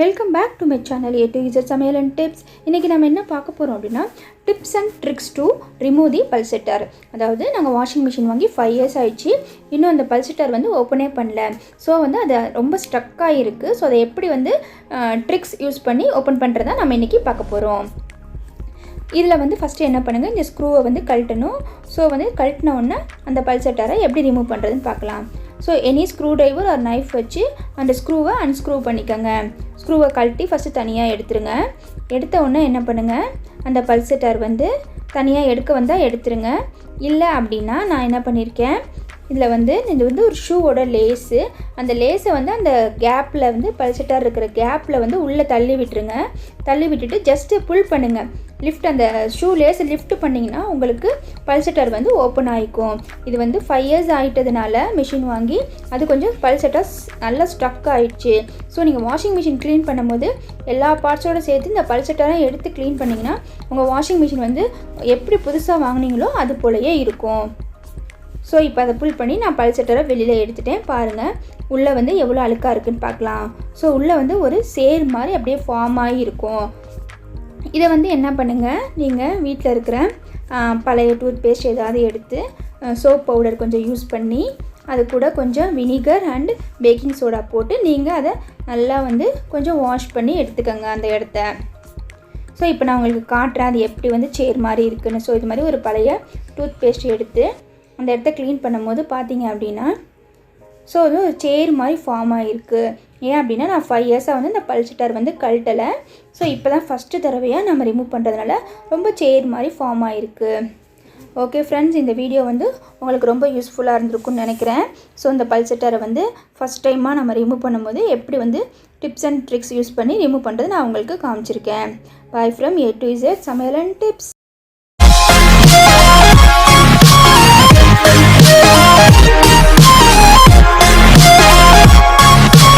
Welcome back to my channel A to Z சமையல் and tips. இன்றைக்கி நம்ம என்ன பார்க்க போகிறோம் அப்படின்னா tips and tricks to remove the பல்செட்டர். அதாவது நாங்கள் வாஷிங் மிஷின் வாங்கி 5 years ஆயிடுச்சு, இன்னும் அந்த பல்செட்டர் ஓப்பனே பண்ணல. ஸோ அது ரொம்ப ஸ்ட்ரக்காக இருக்குது. ஸோ அதை எப்படி ட்ரிக்ஸ் யூஸ் பண்ணி ஓப்பன் பண்ணுறதா நம்ம இன்றைக்கி பார்க்க போகிறோம். இதில் ஃபஸ்ட்டு என்ன பண்ணுங்கள், இந்த ஸ்க்ரூவை கழட்டணும். ஸோ கழட்டின உடனே அந்த பல்செட்டரை எப்படி ரிமூவ் பண்ணுறதுன்னு பார்க்கலாம். ஸோ எனி ஸ்க்ரூ ட்ரைவர் ஒரு நைஃப் வச்சு அந்த ஸ்க்ரூவை அன்ஸ்க்ரூ பண்ணிக்கோங்க. ஸ்க்ரூவை கழட்டி ஃபஸ்ட்டு தனியாக எடுத்துருங்க. எடுத்த உடனே என்ன பண்ணுங்கள், அந்த பல்செட்டர் தனியாக எடுக்க வந்தால் எடுத்துருங்க. இல்லை அப்படின்னா நான் என்ன பண்ணியிருக்கேன், இதில் இது ஒரு ஷூவோட லேஸு. அந்த லேஸை அந்த கேப்பில் பல்செட்டர் இருக்கிற கேப்பில் உள்ளே தள்ளி விட்டுருங்க. தள்ளி விட்டுட்டு ஜஸ்ட்டு புல் பண்ணுங்கள். லிஃப்ட் அந்த ஷூ லேஸை லிஃப்ட் பண்ணிங்கன்னா உங்களுக்கு பல்செட்டர் ஓப்பன் ஆகிக்கும். இது 5 years ஆகிட்டதுனால மிஷின் வாங்கி அது கொஞ்சம் பல்செட்டர் நல்லா ஸ்ட்ரக் ஆகிடுச்சு. ஸோ நீங்கள் வாஷிங் மிஷின் க்ளீன் பண்ணும்போது எல்லா பார்ட்ஸோடு சேர்த்து இந்த பல்செட்டரை எடுத்து க்ளீன் பண்ணிங்கன்னா உங்கள் வாஷிங் மிஷின் எப்படி புதுசாக வாங்கினீங்களோ அது போலயே இருக்கும். ஸோ இப்போ அதை புல் பண்ணி நான் பல்செட்டரை வெளியில் எடுத்துட்டேன். பாருங்கள் உள்ளே எவ்வளோ அழுக்காக இருக்குதுன்னு பார்க்கலாம். ஸோ உள்ளே ஒரு சேர் மாதிரி அப்படியே ஃபார்ம் ஆகி இருக்கும். இதை என்ன பண்ணுங்கள், நீங்கள் வீட்டில் இருக்கிற பழைய டூத் பேஸ்ட் ஏதாவது எடுத்து சோப் பவுடர் கொஞ்சம் யூஸ் பண்ணி அது கூட கொஞ்சம் வினிகர் அண்ட் பேக்கிங் சோடா போட்டு நீங்கள் அதை நல்லா கொஞ்சம் வாஷ் பண்ணி எடுத்துக்கோங்க அந்த இடத்த. ஸோ இப்போ நான் உங்களுக்கு காட்டுறேன் அது எப்படி சேர் மாதிரி இருக்குதுன்னு. ஸோ இது மாதிரி ஒரு பழைய டூத் பேஸ்ட் எடுத்து அந்த இடத்த க்ளீன் பண்ணும்போது பார்த்தீங்க அப்படின்னா ஸோ அது ஒரு சேர் மாதிரி ஃபார்ம் ஆகிருக்கு. ஏன் அப்படின்னா நான் 5 yearsஆக இந்த பல்செட்டர் கழட்டலை. ஸோ இப்போ தான் ஃபஸ்ட்டு தடவையாக நம்ம ரிமூவ் பண்ணுறதுனால ரொம்ப சேர் மாதிரி ஃபார்ம் ஆகிருக்கு. ஓகே ஃப்ரெண்ட்ஸ், இந்த வீடியோ உங்களுக்கு ரொம்ப யூஸ்ஃபுல்லாக இருந்திருக்குன்னு நினைக்கிறேன். ஸோ இந்த பல்செட்டரை ஃபஸ்ட் டைமாக நம்ம ரிமூவ் பண்ணும்போது எப்படி டிப்ஸ் அண்ட் ட்ரிக்ஸ் யூஸ் பண்ணி ரிமூவ் பண்ணுறது நான் உங்களுக்கு காமிச்சிருக்கேன். Bye from A to Z சமையல் அண்ட் டிப்ஸ்.